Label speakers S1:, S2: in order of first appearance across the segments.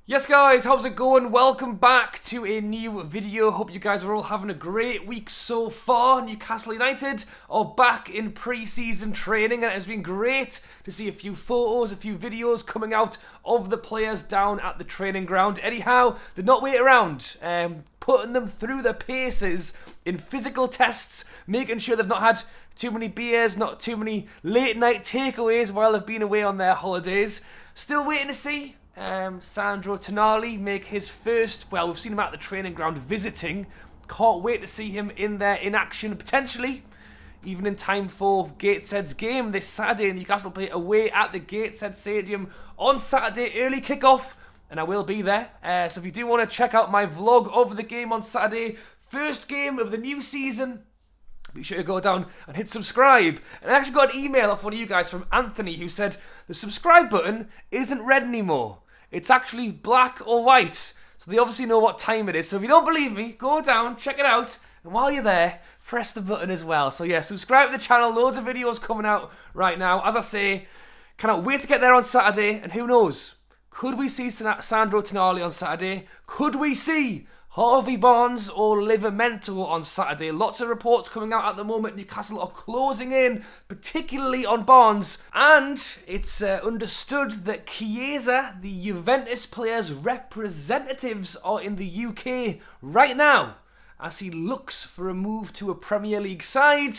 S1: Yes guys, how's it going? Welcome back to a new video. Hope you guys are all having a great week so far. Newcastle United are back in pre-season training and it has been great to see a few photos, a few videos coming out of the players down at the training ground. Anyhow, did not wait around, putting them through the paces in physical tests, making sure they've not had too many beers, not too many late night takeaways while they've been away on their holidays. Still waiting to see Sandro Tonali make his first, well, we've seen him at the training ground visiting. Can't wait to see him in there in action, potentially even in time for Gateshead's game this Saturday. Newcastle play away at the Gateshead Stadium on Saturday, early kickoff, and I will be there. So if you do want to check out my vlog of the game on Saturday, first game of the new season, be sure to go down and hit subscribe. And I actually got an email off one of you guys from Anthony who said the subscribe button isn't red anymore. It's actually black or white. So they obviously know what time it is. So if you don't believe me, go down, check it out. And while you're there, press the button as well. So yeah, subscribe to the channel. Loads of videos coming out right now. As I say, cannot wait to get there on Saturday. And who knows? Could we see Sandro Tonali on Saturday? Could we see Harvey Barnes or Livramento on Saturday? Lots of reports coming out at the moment. Newcastle are closing in, particularly on Barnes. And it's understood that Chiesa, the Juventus player's representatives, are in the UK right now as he looks for a move to a Premier League side.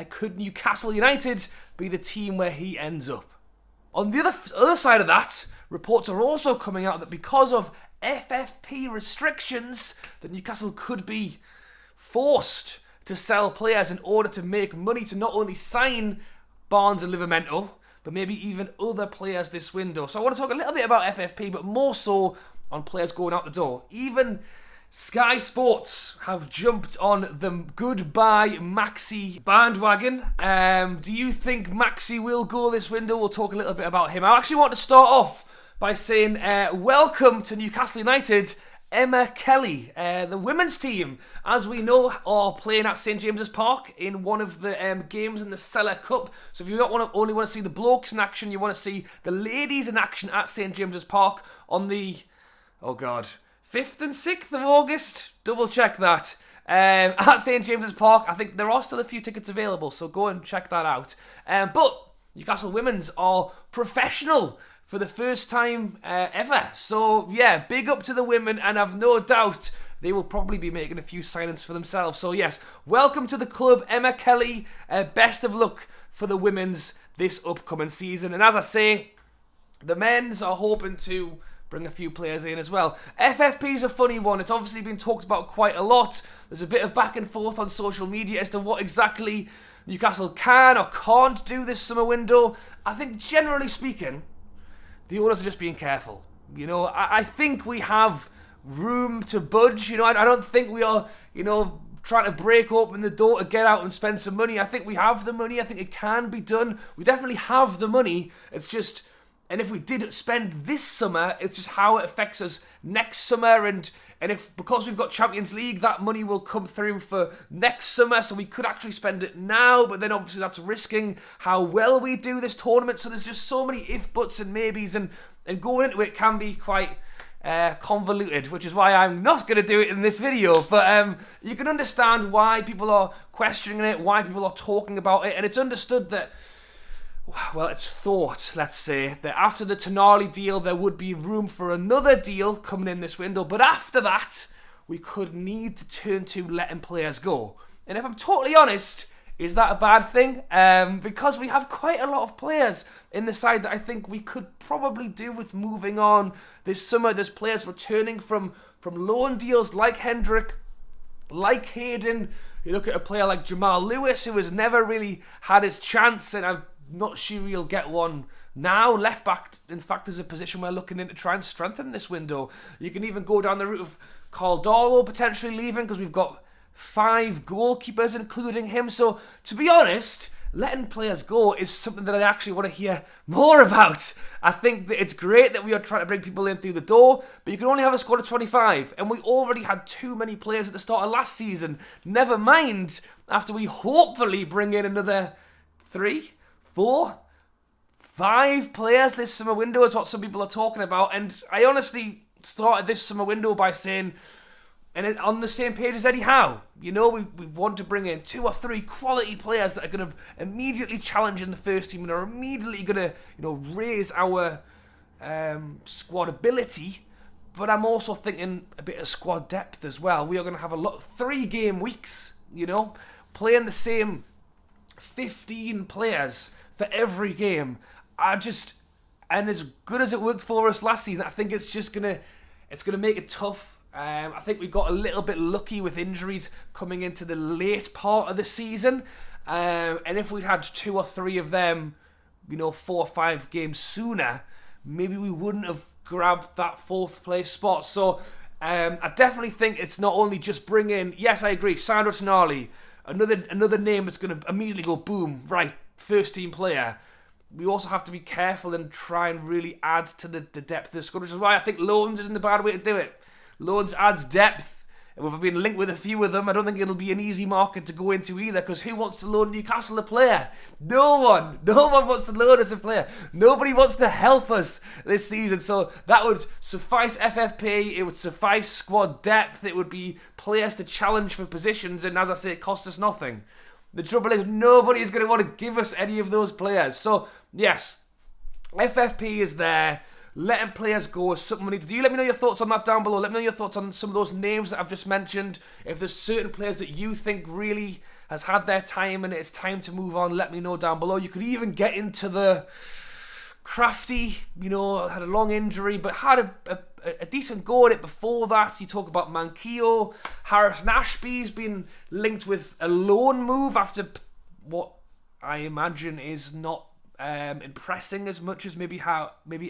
S1: Could Newcastle United be the team where he ends up? On the other side of that, reports are also coming out that because of FFP restrictions, that Newcastle could be forced to sell players in order to make money to not only sign Barnes and Livramento, but maybe even other players this window. So I want to talk a little bit about FFP, but more so on players going out the door. Even Sky Sports have jumped on the goodbye Maxi bandwagon. Do you think Maxi will go this window? We'll talk a little bit about him. I actually want to start off by saying welcome to Newcastle United, Emma Kelly. The women's team, as we know, are playing at St James's Park in one of the games in the Cellar Cup. So if you don't only want to see the blokes in action, you want to see the ladies in action at St James's Park on the, 5th and 6th of August. Double check that. At St James's Park. I think there are still a few tickets available, so go and check that out. But Newcastle women's are professional for the first time ever. So yeah, big up to the women, and I've no doubt they will probably be making a few signings for themselves. So yes, welcome to the club, Emma Kelly. Best of luck for the women's this upcoming season. And as I say, the men's are hoping to bring a few players in as well. FFP is a funny one. It's obviously been talked about quite a lot. There's a bit of back and forth on social media as to what exactly Newcastle can or can't do this summer window. I think generally speaking, the owners are just being careful. You know, I think we have room to budge. You know, I don't think we are, trying to break open the door to get out and spend some money. I think we have the money. I think it can be done. We definitely have the money. It's just, and if we did spend this summer, it's just how it affects us next summer. And if, because we've got Champions League, that money will come through for next summer. So we could actually spend it now. But then obviously that's risking how well we do this tournament. So there's just so many if, buts and maybes. And going into it can be quite convoluted, which is why I'm not going to do it in this video. But you can understand why people are questioning it, why people are talking about it. And it's understood that, well, it's thought, let's say, that after the Tonali deal, there would be room for another deal coming in this window. But after that, we could need to turn to letting players go. And if I'm totally honest, is that a bad thing? Because we have quite a lot of players in the side that I think we could probably do with moving on this summer. There's players returning from loan deals like Hendrick, like Hayden. You look at a player like Jamal Lewis, who has never really had his chance, and I'm not sure he'll get one now. Left back, in fact, is a position we're looking in to try and strengthen this window. You can even go down the route of Caldaro potentially leaving, because we've got 5 goalkeepers, including him. So, to be honest, letting players go is something that I actually want to hear more about. I think that it's great that we are trying to bring people in through the door, but you can only have a squad of 25, and we already had too many players at the start of last season. Never mind after we hopefully bring in another 3, 4, 5 players this summer window is what some people are talking about, and I honestly started this summer window by saying, and on the same page as Eddie Howe, we want to bring in 2 or 3 quality players that are going to immediately challenge in the first team and are immediately going to, raise our squad ability. But I'm also thinking a bit of squad depth as well. We are going to have 3 game weeks, playing the same 15 players for every game. And as good as it worked for us last season, I think it's just gonna make it tough. I think we got a little bit lucky with injuries coming into the late part of the season. And if we'd had 2 or 3 of them, 4 or 5 games sooner, maybe we wouldn't have grabbed that 4th place spot. So I definitely think it's not only just bring in, yes, I agree, Sandro Tonali, another name that's going to immediately go boom, right, first team player. We also have to be careful and try and really add to the depth of the squad, which is why I think loans isn't a bad way to do it. Loans adds depth, and we've been linked with a few of them. I don't think it'll be an easy market to go into either, because who wants to loan Newcastle a player? No one wants to loan us a player. Nobody wants to help us this season, so that would suffice FFP, it would suffice squad depth, it would be players to challenge for positions, and as I say, it costs us nothing. The trouble is, nobody is going to want to give us any of those players. So, yes, FFP is there. Letting players go is something we need to do. Let me know your thoughts on that down below. Let me know your thoughts on some of those names that I've just mentioned. If there's certain players that you think really has had their time and it's time to move on, let me know down below. You could even get into the Crafty, had a long injury, but had a decent go at it before that. You talk about Manquillo. Harrison Ashby's been linked with a loan move after what I imagine is not impressing as much as maybe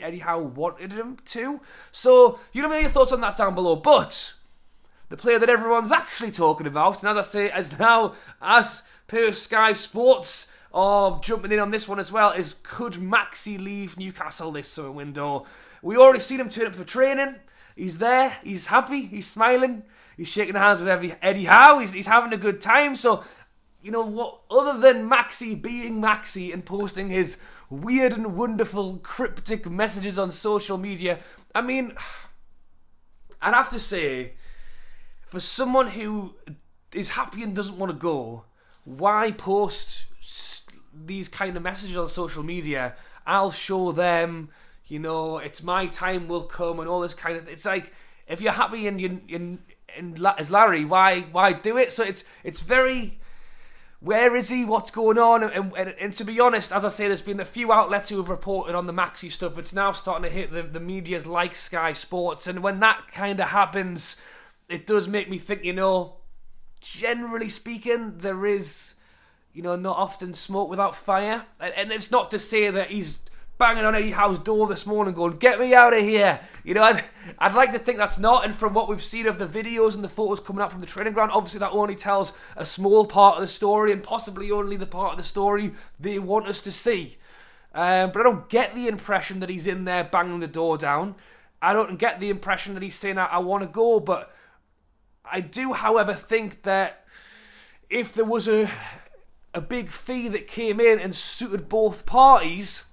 S1: Eddie Howe wanted him to. So you let me know your thoughts on that down below. But the player that everyone's actually talking about, and as I say, as per Sky Sports are jumping in on this one as well, is could Maxi leave Newcastle this summer window? We already seen him turn up for training. He's there. He's happy. He's smiling. He's shaking hands with Eddie Howe. He's having a good time. So, what other than Maxi being Maxi and posting his weird and wonderful cryptic messages on social media, I mean, I'd have to say, for someone who is happy and doesn't want to go, why post these kind of messages on social media? I'll show them, it's my time will come and all this kind of. It's like, if you're happy and as Larry, why do it? So it's very. Where is he? What's going on? And to be honest, as I say, there's been a few outlets who have reported on the Maxi stuff. It's now starting to hit the medias like Sky Sports. And when that kind of happens, it does make me think, generally speaking, there is, not often smoke without fire. And it's not to say that he's banging on Eddie Howe's door this morning going, get me out of here. I'd like to think that's not. And from what we've seen of the videos and the photos coming out from the training ground, obviously that only tells a small part of the story and possibly only the part of the story they want us to see. But I don't get the impression that he's in there banging the door down. I don't get the impression that he's saying, I want to go. But I do, however, think that if there was a big fee that came in and suited both parties,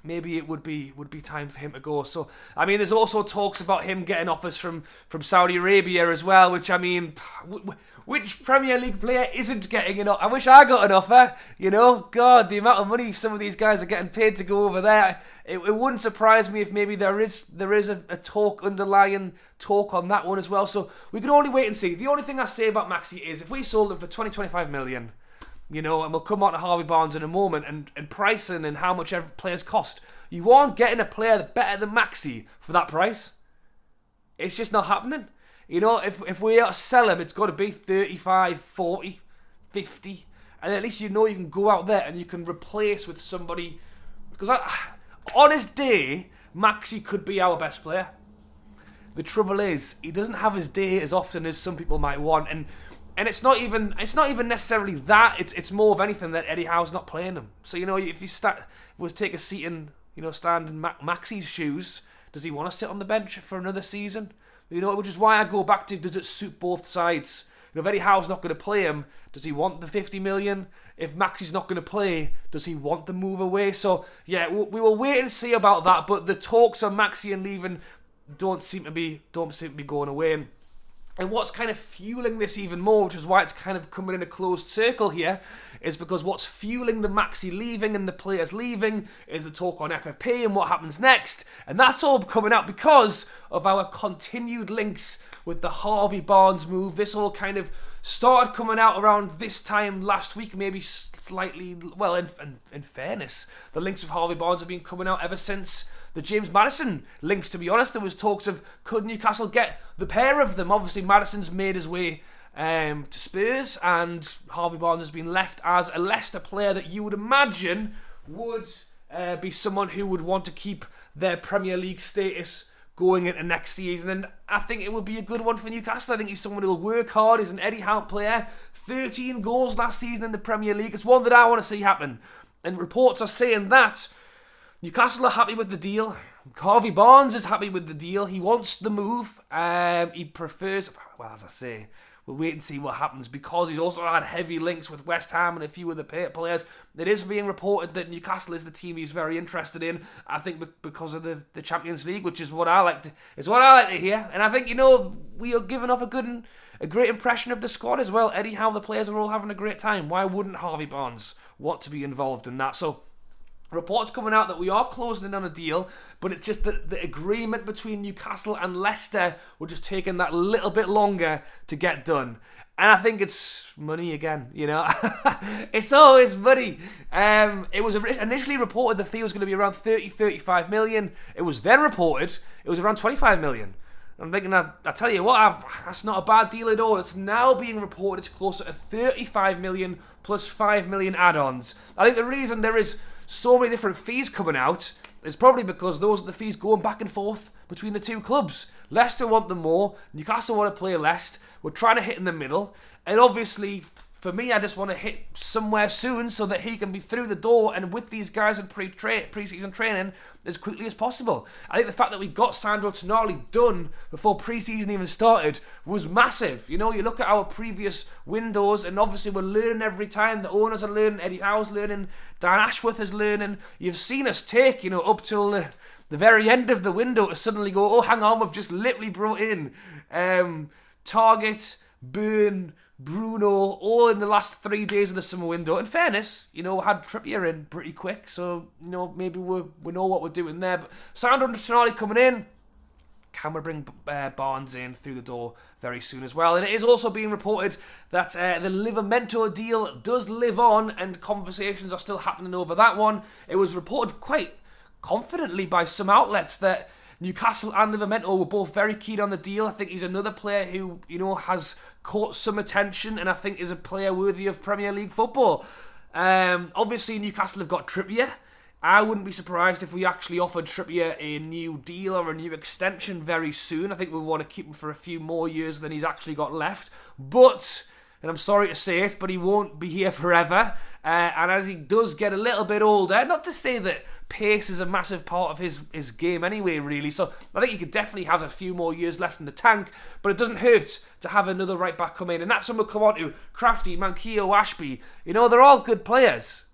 S1: maybe it would be time for him to go. So, I mean, there's also talks about him getting offers from Saudi Arabia as well, which, I mean, which Premier League player isn't getting an offer? I wish I got an offer, God, the amount of money some of these guys are getting paid to go over there. It wouldn't surprise me if maybe there is a underlying talk on that one as well. So, we can only wait and see. The only thing I say about Maxi is if we sold him for 25 million, and we'll come on to Harvey Barnes in a moment, and pricing and how much every players cost. You aren't getting a player better than Maxi for that price. It's just not happening. If we are to sell him, it's got to be 35, 40, 50. And at least you can go out there and you can replace with somebody. Because on his day, Maxi could be our best player. The trouble is, he doesn't have his day as often as some people might want. And it's not even necessarily that. It's more of anything that Eddie Howe's not playing him. So if you take a seat and stand in Maxi's shoes, does he want to sit on the bench for another season? Which is why I go back to, does it suit both sides? If Eddie Howe's not going to play him, does he want the 50 million? If Maxi's not going to play, does he want the move away? So yeah, we will wait and see about that. But the talks on Maxi and leaving don't seem to be going away. And what's kind of fueling this even more, which is why it's kind of coming in a closed circle here, is because what's fueling the Maxi leaving and the players leaving is the talk on FFP and what happens next. And that's all coming out because of our continued links with the Harvey Barnes move. This all kind of started coming out around this time last week, maybe slightly, well, in fairness, the links with Harvey Barnes have been coming out ever since the James Maddison links, to be honest. There was talks of, could Newcastle get the pair of them? Obviously, Maddison's made his way to Spurs, and Harvey Barnes has been left as a Leicester player that you would imagine would be someone who would want to keep their Premier League status going into next season. And I think it would be a good one for Newcastle. I think he's someone who will work hard. He's an Eddie Howe player. 13 goals last season in the Premier League. It's one that I want to see happen. And reports are saying that Newcastle are happy with the deal. Harvey Barnes is happy with the deal. He wants the move. He prefers, well, as I say, we'll wait and see what happens, because he's also had heavy links with West Ham and a few other players. It is being reported that Newcastle is the team he's very interested in. I think because of the Champions League, which is what I like to hear. And I think, we are giving off a great impression of the squad as well. Eddie Howe, the players are all having a great time. Why wouldn't Harvey Barnes want to be involved in that? So reports coming out that we are closing in on a deal, but it's just that the agreement between Newcastle and Leicester were just taking that little bit longer to get done. And I think it's money again, It's always money. It was initially reported the fee was going to be around 35 million. It was then reported it was around 25 million. I'm thinking, I tell you what, that's not a bad deal at all. It's now being reported it's closer to 35 million plus 5 million add-ons. I think the reason there is so many different fees coming out is probably because those are the fees going back and forth between the two clubs. Leicester want them more, Newcastle want to play less. We're trying to hit in the middle, and obviously for me, I just want to hit somewhere soon so that he can be through the door and with these guys in pre-season training as quickly as possible. I think the fact that we got Sandro Tonali done before pre-season even started was massive. You look at our previous windows, and obviously we're learning every time. The owners are learning, Eddie Howe's learning, Dan Ashworth is learning. You've seen us take, up till the very end of the window to suddenly go, oh, hang on, we've just literally brought in Target, Burn, Bruno, all in the last 3 days of the summer window. In fairness, we had Trippier in pretty quick, so, maybe we know what we're doing there. But Sandro Tonali coming in, can we bring Barnes in through the door very soon as well? And it is also being reported that the Livramento deal does live on, and conversations are still happening over that one. It was reported quite confidently by some outlets that Newcastle and Livramento were both very keen on the deal. I think he's another player who, has caught some attention, and I think is a player worthy of Premier League football. Obviously, Newcastle have got Trippier. I wouldn't be surprised if we actually offered Trippier a new deal or a new extension very soon. I think we want to keep him for a few more years than he's actually got left. But, and I'm sorry to say it, but he won't be here forever. And as he does get a little bit older, not to say that pace is a massive part of his game anyway, really. So I think he could definitely have a few more years left in the tank, but it doesn't hurt to have another right back come in. And that's when we'll come on to Crafty, Manquillo, Ashby. They're all good players.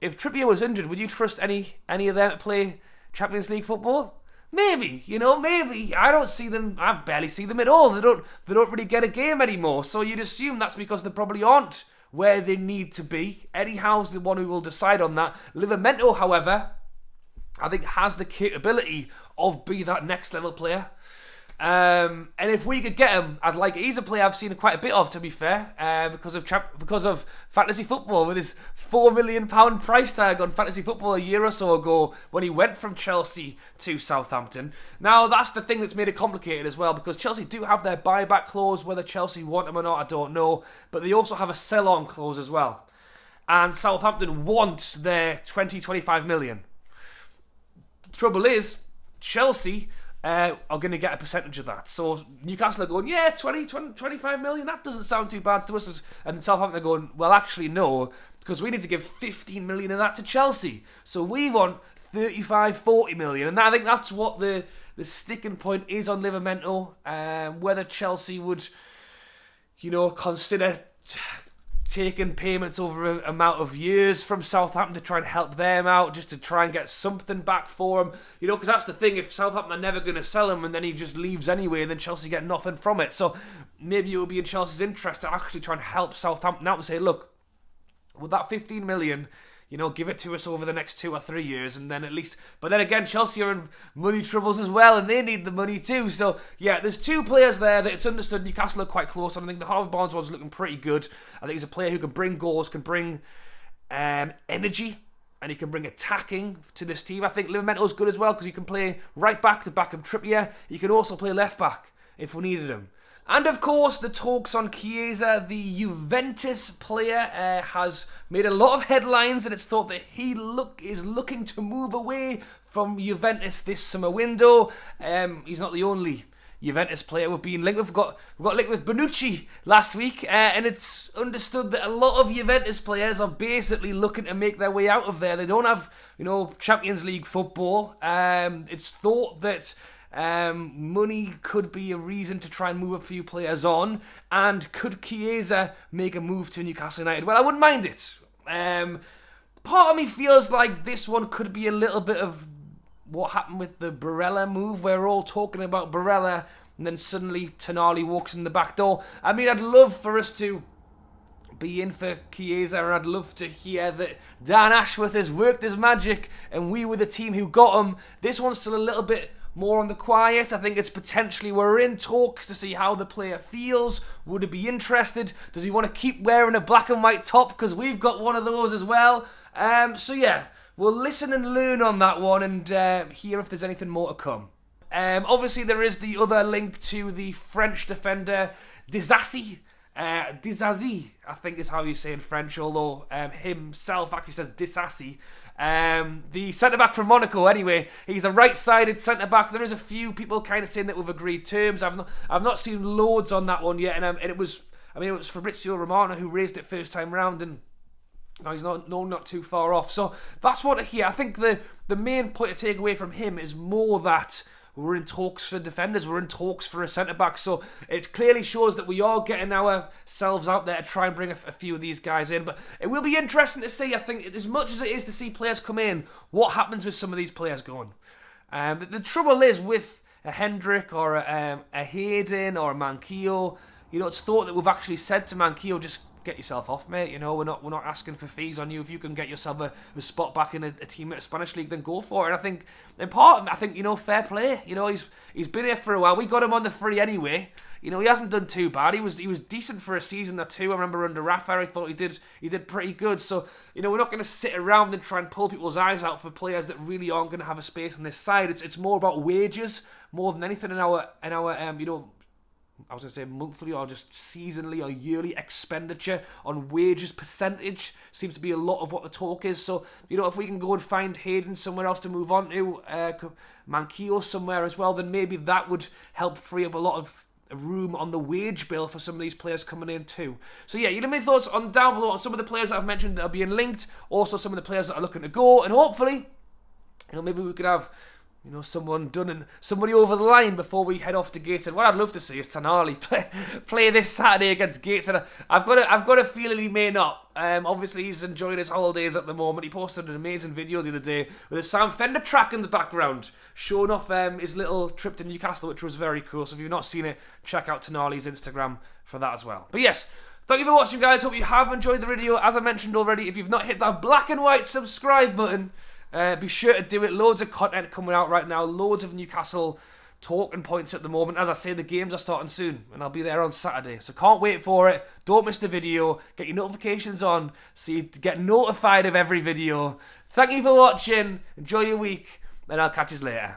S1: If Trippier was injured, would you trust any of them to play Champions League football? Maybe, maybe. I don't see them. I barely see them at all. They don't really get a game anymore. So you'd assume that's because they probably aren't where they need to be. Eddie Howe's the one who will decide on that. Livramento, however, I think has the capability of be that next level player. And if we could get him, I'd like it. He's a player I've seen quite a bit of, to be fair, because of fantasy football, with his £4 million price tag on fantasy football a year or so ago when he went from Chelsea to Southampton. Now, that's the thing that's made it complicated as well, because Chelsea do have their buyback clause. Whether Chelsea want him or not, I don't know. But they also have a sell-on clause as well. And Southampton wants their 25 million. The trouble is, Chelsea are going to get a percentage of that. So Newcastle are going, 25 million, that doesn't sound too bad to us. And Southampton are going, well, actually, no, because we need to give 15 million of that to Chelsea. So we want 35, 40 million. And I think that's what the sticking point is on Livramento. Whether Chelsea would, consider taking payments over an amount of years from Southampton to try and help them out, just to try and get something back for him. You know, because that's the thing, if Southampton are never going to sell him and then he just leaves anyway, then Chelsea get nothing from it. So maybe it would be in Chelsea's interest to actually try and help Southampton out and say, look, with that 15 million, you know, give it to us over the next 2 or 3 years, and then at least... But then again, Chelsea are in money troubles as well, and they need the money too. So, yeah, there's 2 players there that it's understood Newcastle are quite close, and I think the Harvey Barnes one's looking pretty good. I think he's a player who can bring goals, can bring energy, and he can bring attacking to this team. I think Livramento's good as well, because he can play right back to back up Trippier. He can also play left back if we needed him. And of course, the talks on Chiesa, the Juventus player, has made a lot of headlines, and it's thought that he is looking to move away from Juventus this summer window. He's not the only Juventus player we've been linked with. We've got linked with Bonucci last week, and it's understood that a lot of Juventus players are basically looking to make their way out of there. They don't have, you know, Champions League football. It's thought that money could be a reason to try and move a few players on, and could Chiesa make a move to Newcastle United? Well, I wouldn't mind it. Part of me feels like this one could be a little bit of what happened with the Barella move, where we're all talking about Barella and then suddenly Tonali walks in the back door. I mean, I'd love for us to be in for Chiesa, and I'd love to hear that Dan Ashworth has worked his magic and we were the team who got him. This one's still a little bit more on the quiet. I think it's potentially, we're in talks to see how the player feels. Would he be interested? Does he want to keep wearing a black and white top? Because we've got one of those as well. So yeah, we'll listen and learn on that one, and hear if there's anything more to come. Obviously there is the other link to the French defender Disasi. Disasi, I think is how you say in French, although himself actually says Disasi. The centre-back from Monaco, anyway, he's a right-sided centre-back. There is a few people kind of saying that we've agreed terms. I've not seen loads on that one yet, and it was Fabrizio Romano who raised it first time round, and he's not too far off. So that's what I hear. I think the main point to take away from him is more that we're in talks for defenders, we're in talks for a centre-back, so it clearly shows that we are getting ourselves out there to try and bring a few of these guys in. But it will be interesting to see, I think, as much as it is to see players come in, what happens with some of these players going. The trouble is with a Hendrick or a Hayden or a Manquillo, you know, it's thought that we've actually said to Manquillo, just get yourself off, mate. You know, we're not asking for fees on you. If you can get yourself a spot back in a team at the Spanish league, then go for it. And I think, in part, you know, fair play. You know, he's been here for a while. We got him on the free anyway. You know, he hasn't done too bad. He was decent for a season or two. I remember under Rafa, I thought he did pretty good. So, you know, we're not going to sit around and try and pull people's eyes out for players that really aren't going to have a space on this side. It's more about wages more than anything in our you know, I was going to say monthly or just seasonally or yearly expenditure on wages percentage seems to be a lot of what the talk is. So, you know, if we can go and find Hayden somewhere else to move on to, Manquillo somewhere as well, then maybe that would help free up a lot of room on the wage bill for some of these players coming in too. So yeah, you know, my thoughts on down below on some of the players that I've mentioned that are being linked, also some of the players that are looking to go, and hopefully, you know, maybe we could have, you know, someone done and somebody over the line before we head off to Gateshead. What I'd love to see is Tonali play this Saturday against Gateshead. I've got a feeling he may not. Obviously, he's enjoying his holidays at the moment. He posted an amazing video the other day with a Sam Fender track in the background, showing off his little trip to Newcastle, which was very cool. So if you've not seen it, check out Tonali's Instagram for that as well. But yes, thank you for watching, guys. Hope you have enjoyed the video. As I mentioned already, if you've not hit that black and white subscribe button, be sure to do it. Loads of content coming out right now. Loads of Newcastle talking points at the moment. As I say, the games are starting soon, and I'll be there on Saturday. So can't wait for it. Don't miss the video. Get your notifications on so you get notified of every video. Thank you for watching. Enjoy your week, and I'll catch you later.